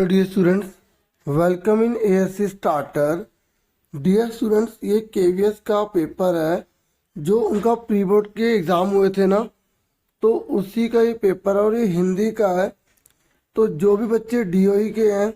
Dear students, welcome in ASC starter. Dear students, ये KVS का paper है जो उनका प्री बोर्ड के एग्ज़ाम हुए थे ना, तो उसी का ये पेपर है और ये हिंदी का है। तो जो भी बच्चे डीओई के हैं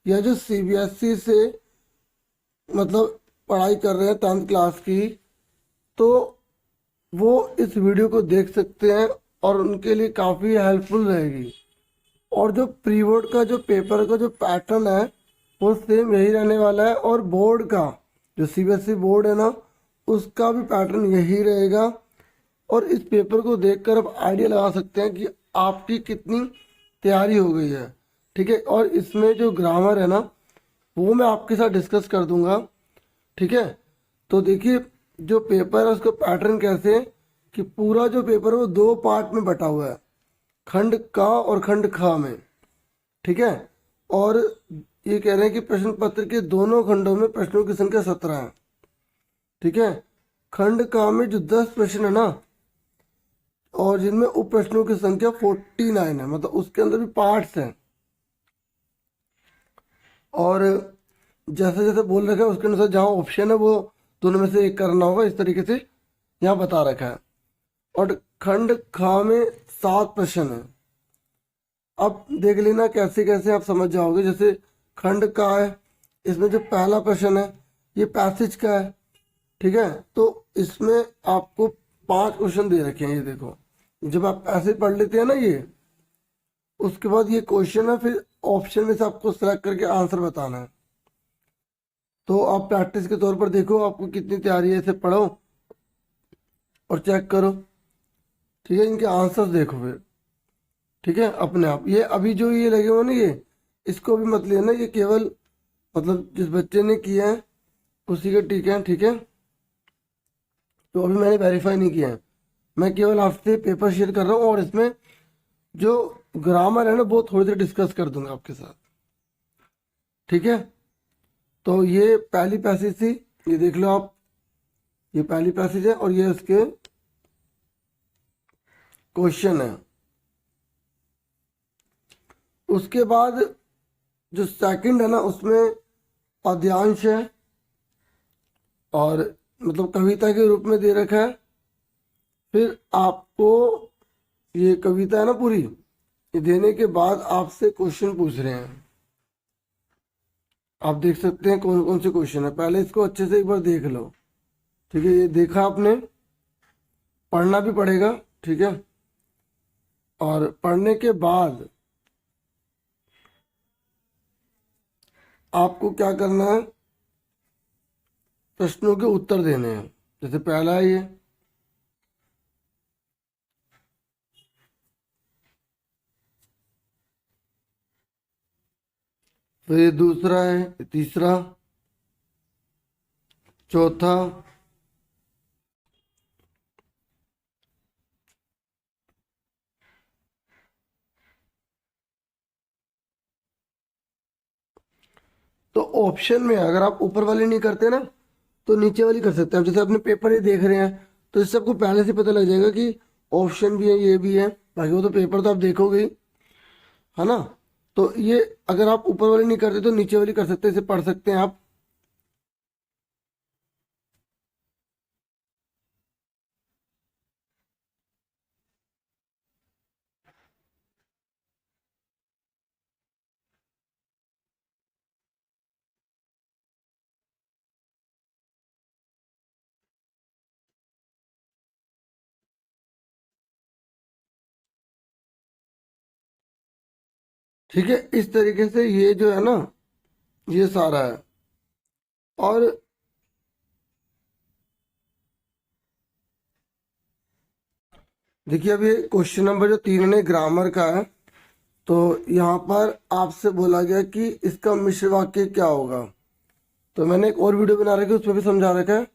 या जो सीबीएसई से मतलब पढ़ाई कर रहे हैं 10th क्लास की, तो वो इस वीडियो को देख सकते हैं और उनके लिए काफ़ी हेल्पफुल रहेगी। और जो प्री बोर्ड का जो पेपर का जो पैटर्न है वो सेम यही रहने वाला है, और बोर्ड का जो सीबीएसई बोर्ड है ना, उसका भी पैटर्न यही रहेगा। और इस पेपर को देखकर आप आइडिया लगा सकते हैं कि आपकी कितनी तैयारी हो गई है। ठीक है, और इसमें जो ग्रामर है ना, वो मैं आपके साथ डिस्कस कर दूंगा। ठीक है, तो देखिए जो पेपर है उसका पैटर्न कैसे है कि पूरा जो पेपर है वो 2 पार्ट में बटा हुआ है, खंड का और खंड खा में। ठीक है, और ये कह रहे हैं कि प्रश्न पत्र के दोनों खंडों में प्रश्नों की संख्या 17 है। ठीक है, खंड का में जो 10 प्रश्न है ना, और जिनमें उप प्रश्नों की संख्या 49 है, मतलब उसके अंदर भी पार्ट्स हैं। और जैसे जैसे बोल रखा है उसके अनुसार जहाँ ऑप्शन है वो दोनों में से एक करना होगा, इस तरीके से यहाँ बता रखा है। और खंड खा में 7 प्रश्न है। अब देख लेना कैसे कैसे आप समझ जाओगे। जैसे खंड का है, इसमें जो पहला प्रश्न है ये पैसेज का है। ठीक है, तो इसमें आपको 5 क्वेश्चन दे रखे हैं। ये देखो, जब आप पैसेज पढ़ लेते हैं ना, ये उसके बाद ये क्वेश्चन है, फिर ऑप्शन में से आपको सेलेक्ट करके आंसर बताना है। तो आप प्रैक्टिस के तौर पर देखो आपको कितनी तैयारी है, इसे पढ़ो और चेक करो। ठीक है, इनके आंसर्स देखो फिर। ठीक है, अपने आप ये अभी जो ये लगे हुए ना, ये इसको भी मत लेना, ये केवल मतलब जिस बच्चे ने किया है उसी के टिक है। ठीक है, तो अभी मैंने वेरीफाई नहीं किया है, मैं केवल आपसे पेपर शेयर कर रहा हूँ, और इसमें जो ग्रामर है ना वो थोड़ी देर डिस्कस कर दूंगा आपके साथ। ठीक है, तो ये पहली पैसेज थी, ये देख लो आप, ये पहली पैसेज है और ये उसके क्वेश्चन है। उसके बाद जो सेकंड है ना, उसमें पद्यांश है और मतलब कविता के रूप में दे रखा है। फिर आपको ये कविता है ना पूरी, ये देने के बाद आपसे क्वेश्चन पूछ रहे हैं। आप देख सकते हैं कौन कौन से क्वेश्चन है, पहले इसको अच्छे से एक बार देख लो। ठीक है, ये देखा आपने, पढ़ना भी पड़ेगा। ठीक है, और पढ़ने के बाद आपको क्या करना है, प्रश्नों के उत्तर देने हैं। जैसे पहला है ये, फिर ये दूसरा है, तीसरा, चौथा, तो ऑप्शन में अगर आप ऊपर वाली नहीं करते ना तो नीचे वाली कर सकते हैं। जैसे अपने पेपर ये देख रहे हैं तो इससे आपको पहले से पता लग जाएगा कि ऑप्शन भी है, ये भी है। बाकी वो तो पेपर तो आप देखोगे ही, है ना। तो ये अगर आप ऊपर वाली नहीं करते तो नीचे वाली कर सकते हैं, इसे पढ़ सकते हैं आप। ठीक है, इस तरीके से ये जो है ना, ये सारा है। और देखिए अभी क्वेश्चन नंबर जो 3 है ग्रामर का है, तो यहाँ पर आपसे बोला गया कि इसका मिश्र वाक्य क्या होगा। तो मैंने एक और वीडियो बना रखी है, उसमें भी समझा रखा है।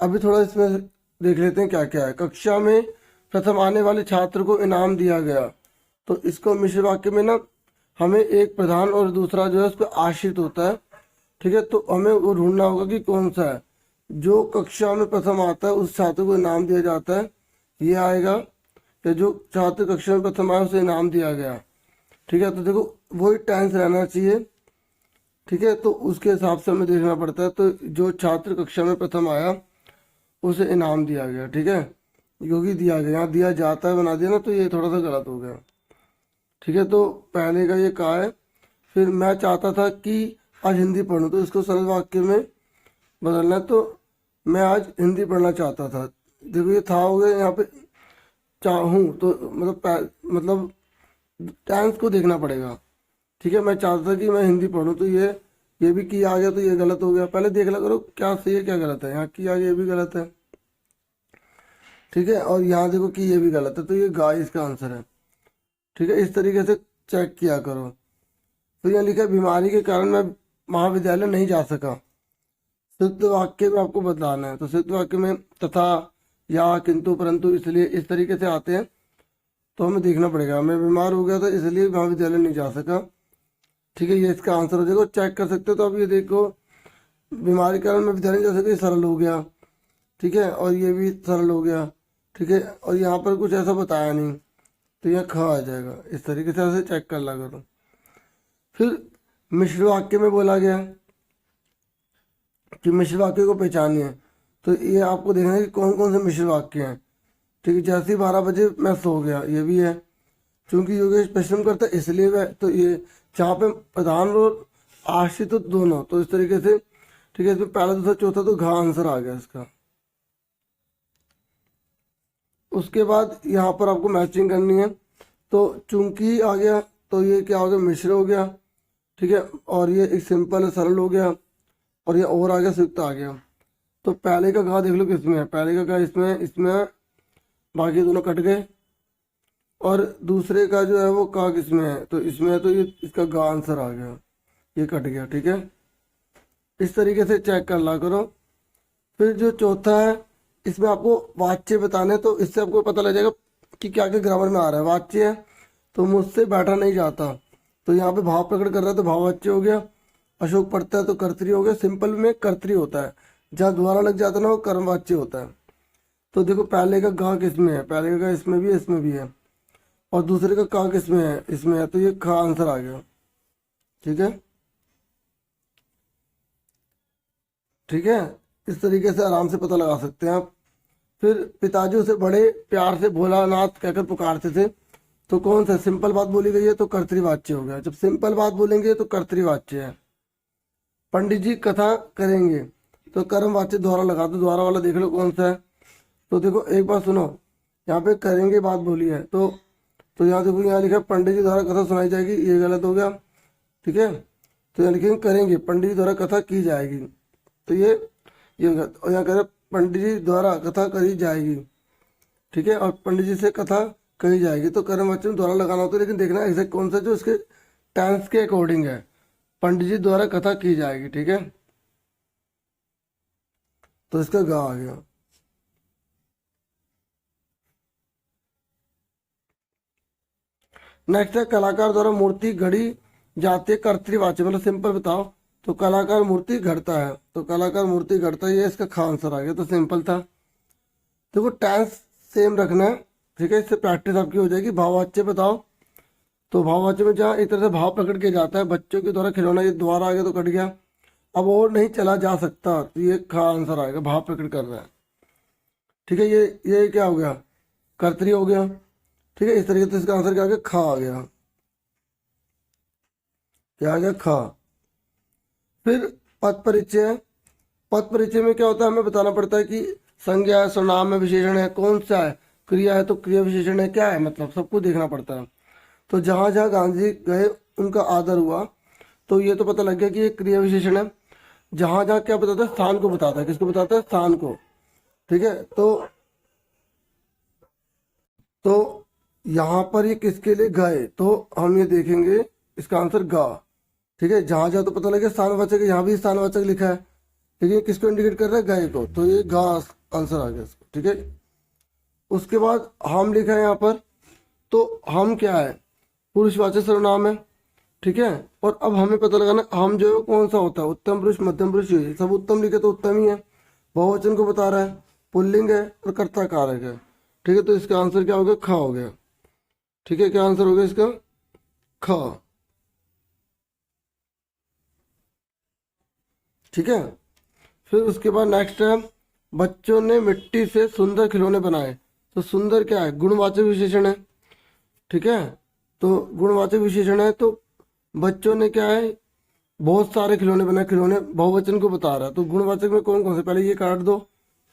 अभी थोड़ा इसमें देख लेते हैं क्या क्या है। कक्षा में प्रथम आने वाले छात्र को इनाम दिया गया, तो इसको मिश्र वाक्य में ना हमें एक प्रधान और दूसरा जो है उस पर आश्रित होता है। ठीक है, तो हमें वो ढूंढना होगा कि कौन सा है। जो कक्षा में प्रथम आता है उस छात्र को इनाम दिया जाता है, ये आएगा। या जो छात्र कक्षा में प्रथम आया उसे इनाम दिया गया। ठीक है। तो देखो वही टेंस रहना चाहिए, ठीक है। तो उसके हिसाब से हमें देखना पड़ता है। तो जो छात्र कक्षा में प्रथम आया उसे इनाम दिया गया, ठीक है। क्योंकि दिया गया, यहाँ दिया जाता है बना दिया ना, तो ये थोड़ा सा गलत हो गया, ठीक है। तो पहले का ये कहा है। फिर मैं चाहता था कि आज हिंदी पढ़ूं, तो इसको सरल वाक्य में बदलना है। तो मैं आज हिंदी पढ़ना चाहता था। देखो ये था हो गया, यहाँ पे चाहूँ तो मतलब टेंस को देखना पड़ेगा, ठीक है। मैं चाहता था कि मैं हिंदी पढ़ूं, तो ये भी की आ गया, तो ये गलत हो गया। पहले देख ला करो क्या सही है क्या गलत है। यहाँ की आ गया, ये भी गलत है, ठीक है। और यहाँ देखो कि ये भी गलत है, तो ये गाय इसका आंसर है, ठीक है। इस तरीके से चेक किया करो। तो यहाँ लिखा है बीमारी के कारण मैं महाविद्यालय नहीं जा सका। संयुक्त वाक्य में आपको बदलाना है। तो संयुक्त वाक्य में तथा, या, किंतु, परंतु, इसलिए, इस तरीके से आते हैं। तो हमें देखना पड़ेगा, मैं बीमार हो गया था इसलिए महाविद्यालय नहीं जा सका, ठीक है। ये इसका आंसर हो जाएगा। चेक कर सकते हो। तो अब ये देखो बीमारी के कारण मैं विद्यालय नहीं जा सका, ये सरल हो गया, ठीक है। और ये भी सरल हो गया, ठीक है। और यहाँ पर कुछ ऐसा बताया नहीं, तो यहाँ ख आ जाएगा। इस तरीके से ऐसे चेक कर ला करो। फिर मिश्र वाक्य में बोला गया कि मिश्र वाक्य को पहचानिए। तो ये आपको देखना है कि कौन कौन से मिश्र वाक्य हैं, ठीक है। जैसे 12 बजे मैं सो गया, ये भी है। चूंकि योगेश परिश्रम करता है इसलिए वह, तो ये जहाँ पे प्रधान और आश्रित तो दोनों, तो इस तरीके से, ठीक है। इसमें पहला दूसरा चौथा, तो घ आंसर आ गया इसका। उसके बाद यहाँ पर आपको मैचिंग करनी है। तो चूंकि आ गया, तो ये क्या हो गया, मिश्र हो गया, ठीक है। और ये एक सिंपल है, सरल हो गया। और ये और आ गया, संयुक्त आ गया। तो पहले का घ देख लो किसमें है, पहले का घ इसमें, इसमें, बाकी दोनों कट गए। और दूसरे का जो है वो का किसमें है, तो इसमें है। तो ये इसका गा आंसर आ गया, ये कट गया, ठीक है। इस तरीके से चेक कर ला करो। फिर जो चौथा है, इसमें आपको वाच्य बताने, तो इससे आपको पता लग जाएगा कि क्या क्या ग्रामर में आ रहा है। वाच्य है तो मुझसे बैठा नहीं जाता, तो यहाँ पे भाव प्रकट कर रहा है, तो भाववाच्य हो गया। अशोक पढ़ता है तो कर्तरी हो गया। सिंपल में कर्तरी होता है, जहाँ द्वारा लग जाता है ना वो कर्मवाच्य होता है। तो देखो पहले का गा किसमें है, पहले का गा इसमें भी है, इसमें भी है। और दूसरे का का किसमें है, इसमें है। तो ये खा आंसर आ गया, ठीक है, ठीक है। इस तरीके से आराम से पता लगा सकते हैं आप। फिर पिताजी उसे बड़े प्यार से भोलानाथ कहकर पुकारते थे। तो कौन सा, सिंपल बात बोली गई है तो कर्तृवाच्य हो गया। जब सिंपल बात बोलेंगे तो कर्तृवाच्य है। पंडित जी कथा करेंगे, तो कर्मवाच्य द्वारा लगा दो। द्वारा वाला देख लो कौन सा है। तो देखो एक बार सुनो, यहाँ पे करेंगे बात बोली है, तो यहाँ देखो, यहाँ लिखा है पंडित जी द्वारा कथा सुनाई जाएगी, ये गलत हो गया, ठीक है। तो यहाँ लिखेंगे करेंगे, पंडित जी द्वारा कथा की जाएगी, तो ये गलत। और यहाँ कह रहे पंडित जी द्वारा कथा करी जाएगी, ठीक है। और पंडित जी से कथा कही जाएगी, तो कर्मवाच्य में द्वारा लगाना होता है। लेकिन देखना एग्जैक्ट कौन सा जो इसके टेंस के अकॉर्डिंग है। पंडित जी द्वारा कथा की जाएगी, ठीक है। तो इसका गा आ गया। नेक्स्ट है कलाकार द्वारा मूर्ति घड़ी जाती है, कर्तृवाच्य, मतलब सिंपल बताओ। तो कलाकार मूर्ति घड़ता है, तो कलाकार मूर्ति घड़ता है, ये इसका खा आंसर आ गया। तो सिंपल था। देखो टेंस सेम रखना है, ठीक है। इससे प्रैक्टिस आपकी हो जाएगी। भाववाच्य बताओ। तो भाववाच्य में जहाँ एक तरह से भाव प्रकट किया जाता है, बच्चों के द्वारा खिलौना, ये द्वारा आ गया तो कट गया। अब और नहीं चला जा सकता, तो ये खा आंसर आएगा, भाव प्रकट कर रहा है, ठीक है। ये क्या हो गया, कर्तरी हो गया, ठीक है। इस तरीके से इसका आंसर क्या आ गया, खा आ गया। क्या आ गया, खा। फिर पद परिचय। पद परिचय में क्या होता है, हमें बताना पड़ता है कि संज्ञा है, सर्वनाम है, विशेषण है, कौन सा है, क्रिया है तो क्रिया विशेषण है, क्या है, मतलब सबको देखना पड़ता है। तो जहाँ जहाँ गांधी जी गए उनका आदर हुआ, तो ये तो पता लग गया कि ये क्रिया विशेषण है। जहाँ जहाँ क्या बताता है, स्थान को बताता है। किसको बताता है, स्थान को, ठीक है। तो यहाँ पर ये किसके लिए गए, तो हम ये देखेंगे इसका आंसर गा, ठीक है। जहाँ जहाँ तो पता लगे स्थानवाचक है, यहाँ भी स्थानवाचक लिखा है, लेकिन किसको इंडिकेट कर रहा है, गए को, तो ये गा आंसर आ गया इसको, ठीक है। उसके बाद हम लिखा है यहाँ पर, तो हम क्या है, पुरुषवाचक सर्वनाम है, ठीक है। और अब हमें पता लगाना हम जो है कौन सा होता है, उत्तम पुरुष, मध्यम पुरुष, ये सब उत्तम लिखे तो उत्तम ही है। बहुवचन को बता रहा है, पुल्लिंग है और कर्ता कारक है, ठीक है। तो इसका आंसर क्या हो गया, खा हो गया, ठीक है। क्या आंसर हो गया इसका, ख। ठीक है। फिर उसके बाद नेक्स्ट है, बच्चों ने मिट्टी से सुंदर खिलौने बनाए। तो सुंदर क्या है, गुणवाचक विशेषण है। ठीक है, तो गुणवाचक विशेषण है, तो बच्चों ने क्या है, बहुत सारे खिलौने बनाए। खिलौने बहुवचन को बता रहा है, तो गुणवाचक में कौन कौन से, पहले ये काट दो,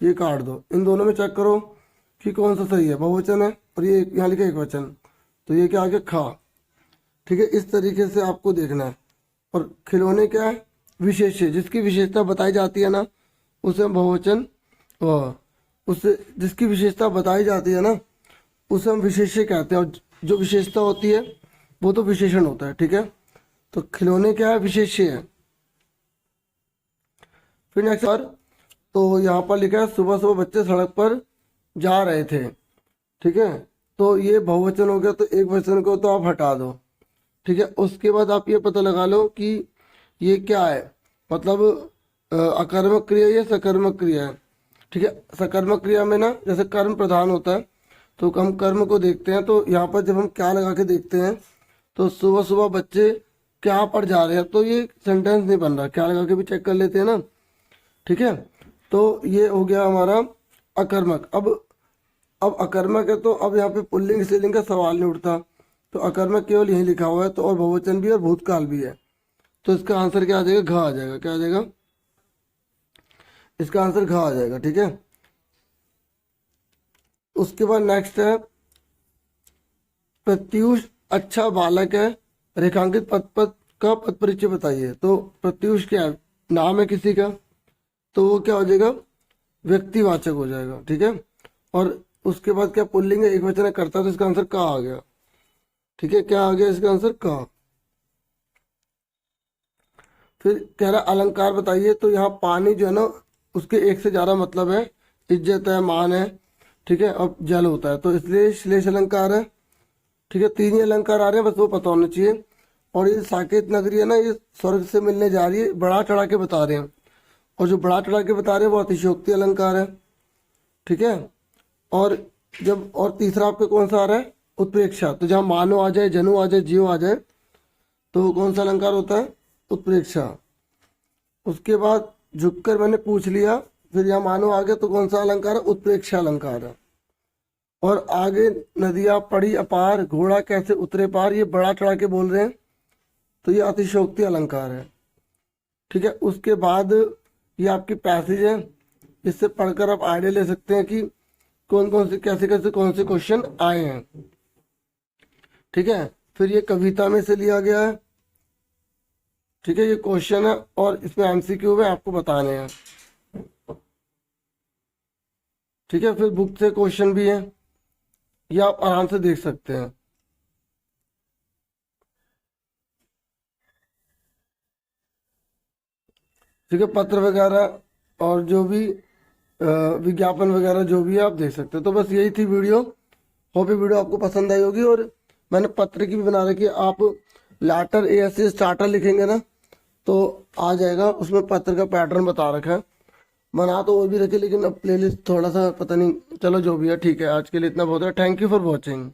ये काट दो, इन दोनों में चेक करो कि कौन सा सही है, बहुवचन है और ये यहाँ लिखा एक वचन, तो ये क्या आ गया, खा। ठीक है, इस तरीके से आपको देखना है। और खिलौने क्या है, विशेष्य, जिसकी विशेषता बताई जाती है ना उसे हम बहुवचन, उससे जिसकी विशेषता बताई जाती है ना उसे हम विशेष्य कहते हैं, और जो विशेषता होती है वो तो विशेषण होता है। ठीक है, तो खिलौने क्या है, विशेष्य है। फिर नेक्स्ट बार, तो यहाँ पर लिखा है सुबह सुबह बच्चे सड़क पर जा रहे थे। ठीक है, तो ये बहुवचन हो गया, तो एक वचन को तो आप हटा दो। ठीक है, उसके बाद आप ये पता लगा लो कि ये क्या है, मतलब अकर्मक क्रिया या सकर्मक क्रिया है। ठीक है, सकर्मक क्रिया में ना जैसे कर्म प्रधान होता है, तो हम कर्म को देखते हैं, तो यहाँ पर जब हम क्या लगा के देखते हैं, तो सुबह सुबह बच्चे क्या पर जा रहे हैं, तो ये सेंटेंस नहीं बन रहा, क्या लगा के भी चेक कर लेते हैं ना। ठीक है, तो ये हो गया हमारा अकर्मक। अब अकर्मक है, तो अब यहाँ पे पुल्लिंग स्त्रीलिंग का सवाल नहीं उठता, तो अकर्मक केवल यही लिखा हुआ है, तो और बहुवचन भी और भूतकाल भी है, तो इसका आंसर क्या आ जाएगा, घ आ जाएगा। क्या आ जाएगा, इसका आंसर घ आ जाएगा। ठीक है, उसके बाद नेक्स्ट है, प्रत्यूष अच्छा बालक है, रेखांकित पद का पद परिचय बताइए। तो प्रत्यूष क्या है, नाम है किसी का, तो वो क्या हो जाएगा, व्यक्तिवाचक हो जाएगा। ठीक है, और उसके बाद क्या, पुल्लिंग है, एक वचन है, करता, तो इसका आंसर का आ गया। ठीक है, क्या आ गया इसका आंसर, का। फिर कह रहा अलंकार बताइए, तो यहाँ पानी जो है ना उसके एक से ज्यादा मतलब है, इज्जत है, मान है। ठीक है, अब जल होता है, तो इसलिए श्लेष अलंकार है। ठीक है, तीन ही अलंकार आ रहे हैं, बस वो पता होना चाहिए। और ये साकेत नगरी है ना, ये स्वर्ग से मिलने जा रही है, बढ़ा चढ़ा के बता रहे हैं, और जो बढ़ा चढ़ा के बता रहे हैं वो अतिशयोक्ति अलंकार है। ठीक है, और जब, और तीसरा आपका कौन सा आ रहा है, उत्प्रेक्षा, तो जहाँ मानो आ जाए, जनु आ जाए, जियो आ जाए, तो कौन सा अलंकार होता है, उत्प्रेक्षा। उसके बाद झुककर मैंने पूछ लिया, फिर यहाँ मानो आ गया, तो कौन सा अलंकार है, उत्प्रेक्षा अलंकार है। और आगे नदियां पड़ी अपार, घोड़ा कैसे उतरे पार, ये बड़ा चढ़ा के बोल रहे हैं, तो ये अतिशयोक्ति अलंकार है। ठीक है, उसके बाद ये आपकी पैसेज है, इससे पढ़कर आप आइडिया ले सकते हैं कि कौन कौन से कैसे कैसे कौन से क्वेश्चन आए हैं। ठीक है, फिर ये कविता में से लिया गया है। ठीक है, ये क्वेश्चन है और इसमें एमसीक्यू में आपको बताने हैं। ठीक है, फिर बुक से क्वेश्चन भी है, ये आप आराम से देख सकते हैं। ठीक है, पत्र वगैरह और जो भी विज्ञापन वगैरह जो भी है आप देख सकते हैं। तो बस यही थी वीडियो, होप ये वीडियो आपको पसंद आई होगी। और मैंने पत्र की भी बना रखी है, आप लेटर एएससी स्टार्टर लिखेंगे ना तो आ जाएगा, उसमें पत्र का पैटर्न बता रखा है। बना तो और भी रखे, लेकिन अब प्लेलिस्ट थोड़ा सा पता नहीं, चलो जो भी है ठीक है, आज के लिए इतना बहुत है। Thank you for watching.